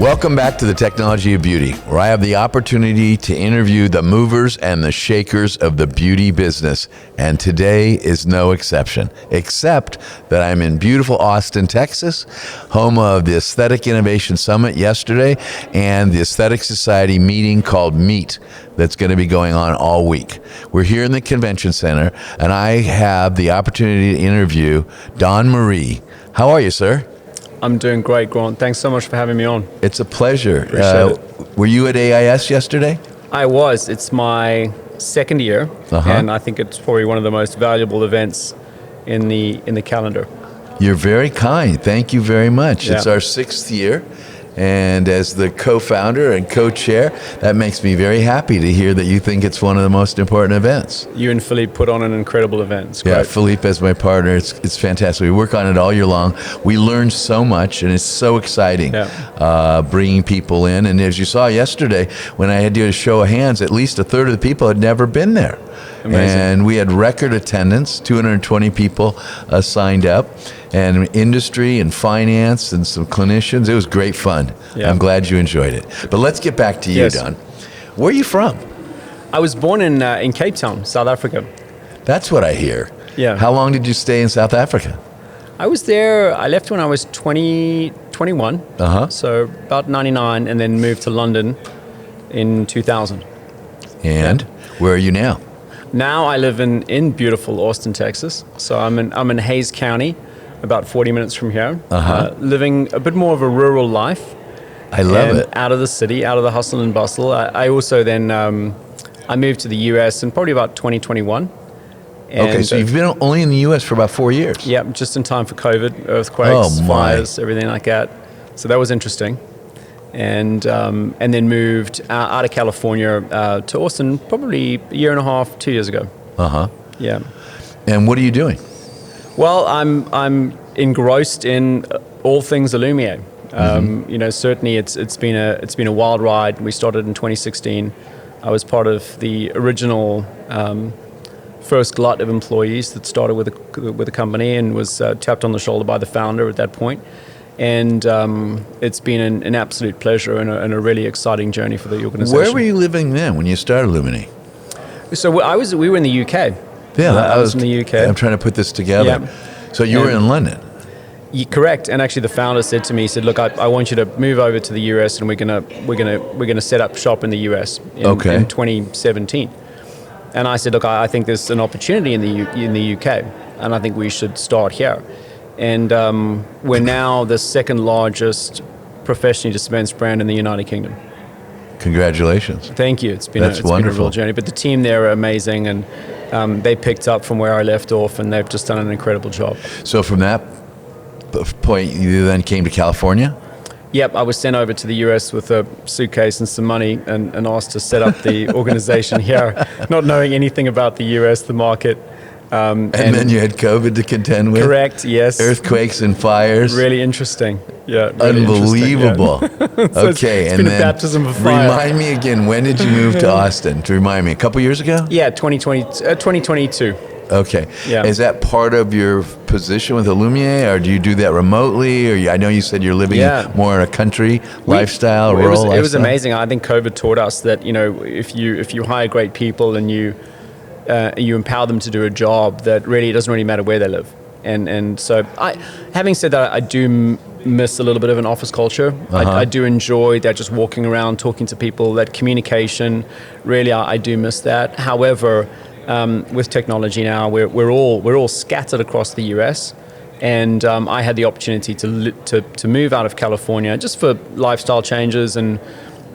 Welcome back to the Technology of Beauty, where I have the opportunity to interview the movers and the shakers of the beauty business. And today is no exception, except that I'm in beautiful Austin, Texas, home of the Aesthetic Innovation Summit yesterday and the Aesthetic Society meeting called Meet that's going to be going on all week. We're here in the convention center, and I have the opportunity to interview Don Marie. How are you, sir? I'm doing great, Grant. Thanks so much for having me on. It's a pleasure. Appreciate it. Were you at AIS yesterday? I was. It's my second year, and I think it's probably one of the most valuable events in the calendar. You're very kind. Thank you very much. Yeah. It's our 6th year, and as the co-founder and co-chair, that makes me very happy to hear that you think it's one of the most important events. You and Philippe put on an incredible event. It's great. Yeah, Philippe as my partner, it's fantastic. We work on it all year long. We learn so much, and it's so exciting bringing people in. And as you saw yesterday, when I had to do a show of hands, at least a third of the people had never been there. Amazing. And we had record attendance, 220 people signed up, and industry and finance and some clinicians. It was great fun. Yeah. I'm glad you enjoyed it. But let's get back to you, Yes. Don. Where are you from? I was born in Cape Town, South Africa. That's what I hear. Yeah. How long did you stay in South Africa? I was there. I left when I was 21, so about 99, and then moved to London in 2000. And where are you now? Now I live in beautiful Austin, Texas. So I'm in Hayes County, about 40 minutes from here, living a bit more of a rural life. I love it. Out of the city, out of the hustle and bustle. I also then I moved to the US in probably about 2021. Okay, so you've been only in the U.S. for about 4 years. Yeah, just in time for COVID, earthquakes, fires, everything like that. So that was interesting. And then moved out of California to Austin probably a year and a half, 2 years ago. Yeah. And what are you doing? Well, I'm engrossed in all things Illumia. You know, certainly it's been a wild ride. We started in 2016. I was part of the original first glut of employees that started with the company, and was tapped on the shoulder by the founder at that point. And it's been an absolute pleasure and a really exciting journey for the organization. Where were you living then when you started Lumine? So we were in the UK. Yeah, I was in the UK. I'm trying to put this together. Yeah. So you were in London. Correct. And actually, the founder said to me, he said, "Look, I want you to move over to the US, and we're gonna set up shop in the US in 2017." And I said, "Look, I think there's an opportunity in the UK, and I think we should start here." And we're now the second largest professionally dispensed brand in the United Kingdom. Congratulations. Thank you. It's been a real journey. But the team there are amazing, and they picked up from where I left off, and they've just done an incredible job. So from that point, you then came to California? Yep, I was sent over to the US with a suitcase and some money, and asked to set up the organization here, not knowing anything about the US, the market. And then you had COVID to contend with? Correct, yes. Earthquakes and fires? Really interesting. Yeah. Really Unbelievable. So okay, it's and been then a baptism of fire. Remind me again, when did you move to Austin? To remind me, a couple years ago? Yeah, 2022. Okay. Yeah. Is that part of your position with Illumia, or do you do that remotely? Or I know you said you're living more in a country lifestyle, rural lifestyle. It was amazing. I think COVID taught us that, you know, if you hire great people and you empower them to do a job, that really it doesn't really matter where they live. And so, having said that, I do miss a little bit of an office culture. I do enjoy that, just walking around, talking to people, that communication. Really, I do miss that. However, with technology now, we're all scattered across the US, and I had the opportunity to move out of California just for lifestyle changes and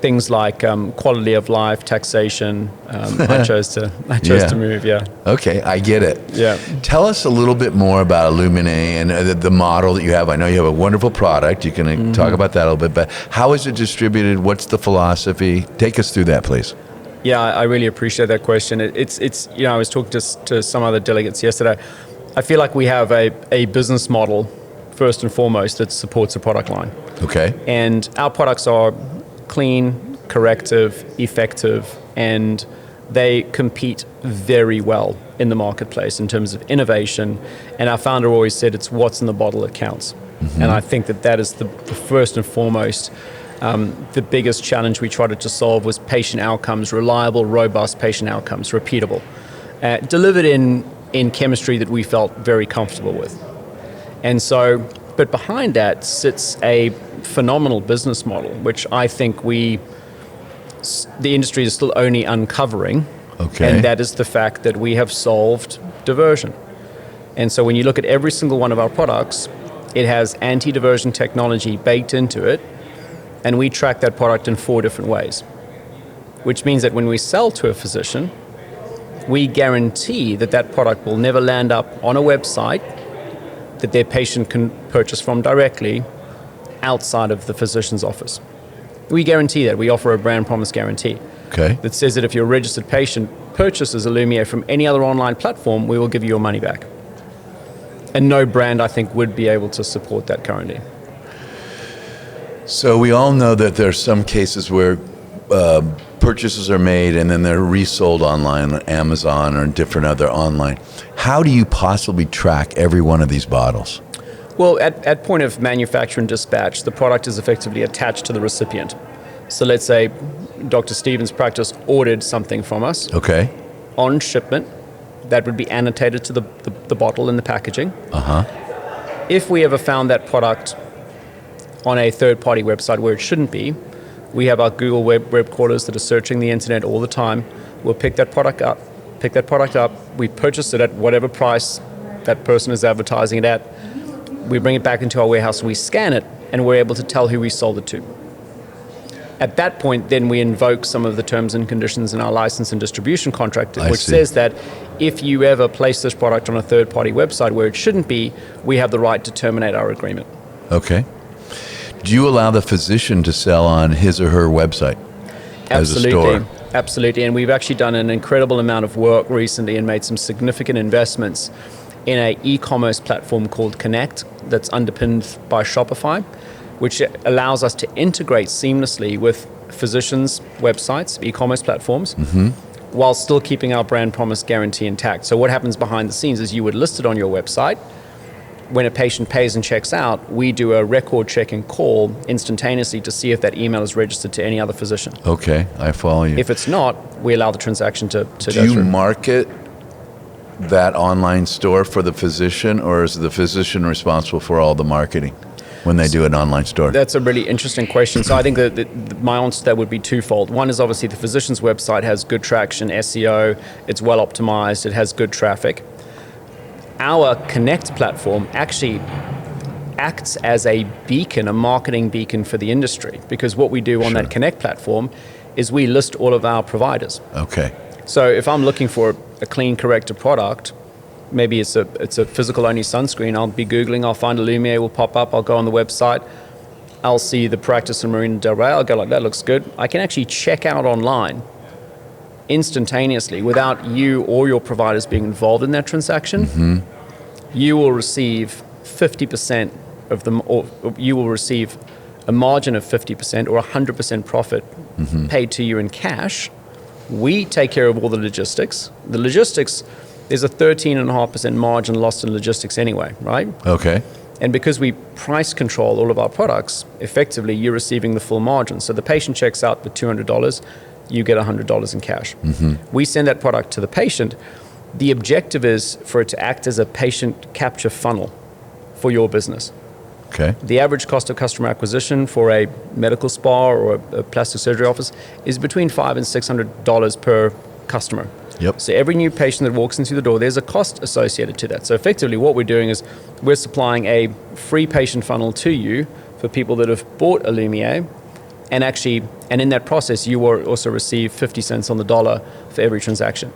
things like quality of life, taxation. I chose to move. Yeah. Okay, I get it. Yeah. Tell us a little bit more about Illumine and the model that you have. I know you have a wonderful product. You can talk about that a little bit, but how is it distributed? What's the philosophy? Take us through that, please. Yeah, I really appreciate that question. It's you know, I was talking to some other delegates yesterday. I feel like we have a business model, first and foremost, that supports a product line. Okay. And our products are clean, corrective, effective, and they compete very well in the marketplace in terms of innovation. And our founder always said it's what's in the bottle that counts. And I think that is the first and foremost The biggest challenge we tried to solve was patient outcomes, reliable, robust patient outcomes, repeatable, delivered in chemistry that we felt very comfortable with. And so, but behind that sits a phenomenal business model, which I think the industry is still only uncovering. Okay. And that is the fact that we have solved diversion. And so when you look at every single one of our products, it has anti-diversion technology baked into it, and we track that product in 4 different ways, which means that when we sell to a physician, we guarantee that that product will never land up on a website that their patient can purchase from directly outside of the physician's office. We guarantee that. We offer a brand promise guarantee. Okay. That says that if your registered patient purchases Illumier from any other online platform, we will give you your money back. And no brand, I think, would be able to support that currently. So we all know that there's some cases where purchases are made and then they're resold online on Amazon or different other online. How do you possibly track every one of these bottles? Well, at point of manufacture and dispatch, the product is effectively attached to the recipient. So let's say Dr. Stevens' practice ordered something from us. Okay. On shipment, that would be annotated to the bottle and the packaging. Uh-huh. If we ever found that product on a third-party website where it shouldn't be, we have our Google web crawlers that are searching the internet all the time. We'll pick that product up. We purchase it at whatever price that person is advertising it at. We bring it back into our warehouse, we scan it, and we're able to tell who we sold it to. At that point, then we invoke some of the terms and conditions in our license and distribution contract, which says that if you ever place this product on a third-party website where it shouldn't be, we have the right to terminate our agreement. Okay. Do you allow the physician to sell on his or her website as a store? Absolutely. And we've actually done an incredible amount of work recently and made some significant investments in an e-commerce platform called Connect that's underpinned by Shopify, which allows us to integrate seamlessly with physicians' websites, e-commerce platforms, while still keeping our brand promise guarantee intact. So what happens behind the scenes is you would list it on your website. When a patient pays and checks out, we do a record check and call instantaneously to see if that email is registered to any other physician. Okay, I follow you. If it's not, we allow the transaction to go through. Do you market that online store for the physician, or is the physician responsible for all the marketing when they do an online store? That's a really interesting question. So I think that my answer to that would be twofold. One is obviously the physician's website has good traction, SEO, it's well optimized, it has good traffic. Our Connect platform actually acts as a beacon, a marketing beacon for the industry, because what we do on that Connect platform is we list all of our providers. Okay. So if I'm looking for a clean corrector product, maybe it's a physical only sunscreen, I'll be Googling, I'll find Illumier, will pop up, I'll go on the website, I'll see the practice in Marina Del Rey, I'll go like, that looks good. I can actually check out online instantaneously without you or your providers being involved in that transaction. You will receive 50% of them, or you will receive a margin of 50% or 100% profit paid to you in cash. We take care of all the logistics. The logistics, there's a 13.5% margin lost in logistics anyway, right? Okay. And because we price control all of our products, effectively you're receiving the full margin. So the patient checks out with $200, you get $100 in cash. We send that product to the patient. The objective is for it to act as a patient capture funnel for your business. Okay. The average cost of customer acquisition for a medical spa or a plastic surgery office is between $500 and $600 per customer. Yep. So every new patient that walks into the door, there's a cost associated to that. So effectively what we're doing is we're supplying a free patient funnel to you for people that have bought Illumier, and in that process, you will also receive 50 cents on the dollar for every transaction.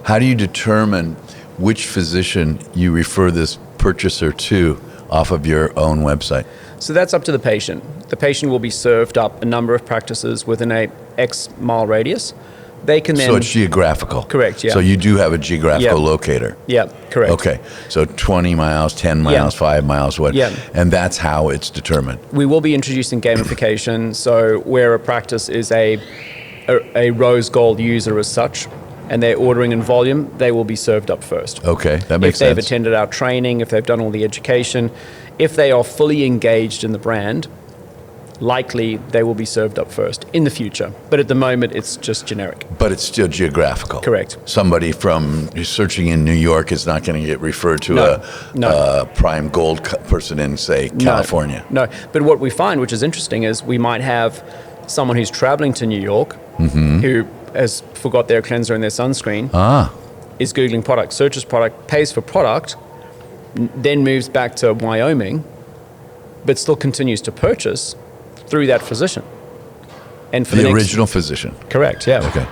How do you determine which physician you refer this purchaser to off of your own website? So that's up to the patient. The patient will be served up a number of practices within a X mile radius. They can then... So it's geographical? Correct, yeah. So you do have a geographical locator? Yeah, correct. Okay, so 20 miles, 10 miles, 5 miles, what? Yeah. And that's how it's determined? We will be introducing gamification, so where a practice is a rose gold user as such, and they're ordering in volume, they will be served up first. Okay, that makes sense. If they've attended our training, if they've done all the education, if they are fully engaged in the brand, likely they will be served up first in the future. But at the moment, it's just generic. But it's still geographical. Correct. Somebody from searching in New York is not going to get referred to a prime gold person in, say, California. No. But what we find, which is interesting, is we might have someone who's traveling to New York who has forgot their cleanser and their sunscreen, is Googling product, searches product, pays for product, then moves back to Wyoming, but still continues to purchase through that physician. And for the original physician. Correct, yeah. Okay.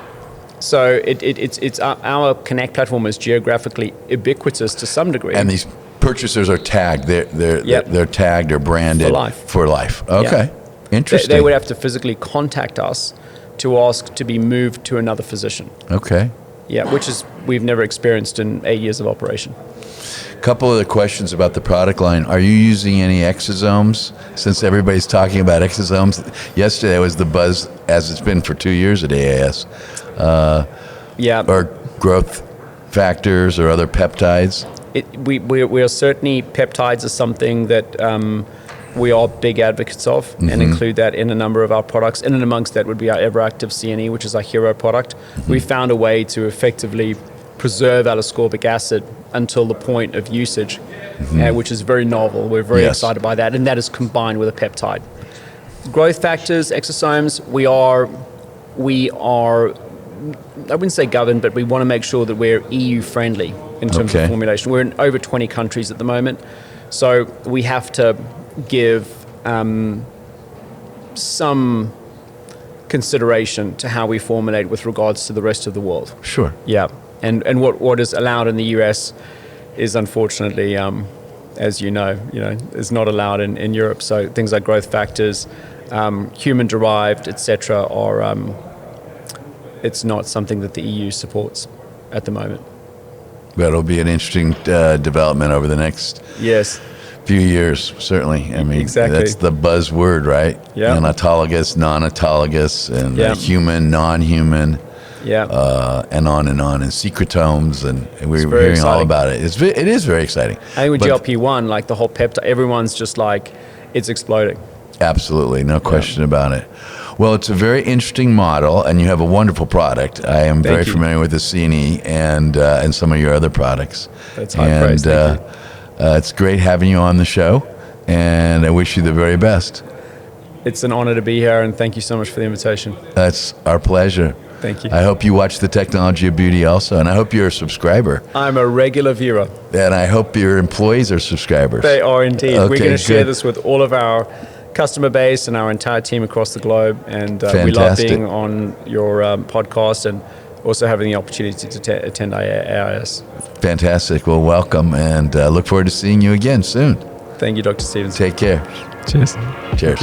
So it's our Connect platform is geographically ubiquitous to some degree. And these purchasers are tagged. They're tagged or branded for life. Okay. Yeah. Interesting. They would have to physically contact us to ask to be moved to another physician. Okay. Yeah, which is we've never experienced in 8 years of operation. Couple of the questions about the product line. Are you using any exosomes? Since everybody's talking about exosomes, yesterday was the buzz, as it's been for 2 years at AAS. Or growth factors or other peptides? We are certainly, peptides are something that we are big advocates of and include that in a number of our products. In and amongst that would be our Everactive CNE, which is our hero product. We found a way to effectively preserve L-ascorbic acid until the point of usage, which is very novel. We're very excited by that, and that is combined with a peptide. Growth factors, exosomes, we are, I wouldn't say governed, but we want to make sure that we're EU friendly in terms of formulation. We're in over 20 countries at the moment, so we have to give some consideration to how we formulate with regards to the rest of the world. Sure. Yeah. And what is allowed in the US is unfortunately, as you know, is not allowed in Europe. So things like growth factors, human-derived, etc., are it's not something that the EU supports at the moment. That'll be an interesting development over the next few years, certainly. I mean, that's the buzzword, right? Yeah. And autologous, non-autologous, and human, non-human. And on, and secretomes, and we're hearing all about it. It is very exciting. I think with GLP-1, like the whole peptide, everyone's just like, it's exploding. Absolutely, no question about it. Well, it's a very interesting model, and you have a wonderful product. I am very familiar with the CNE and some of your other products. That's high praise. Thank you. It's great having you on the show, and I wish you the very best. It's an honor to be here, and thank you so much for the invitation. That's our pleasure. Thank you. I hope you watch The Technology of Beauty also, and I hope you're a subscriber. I'm a regular viewer. And I hope your employees are subscribers. They are indeed. Okay, we're going to share this with all of our customer base and our entire team across the globe, and we love being on your podcast and also having the opportunity to attend AAS. Fantastic. Well, welcome, and look forward to seeing you again soon. Thank you, Dr. Stevens. Take care. Cheers. Cheers.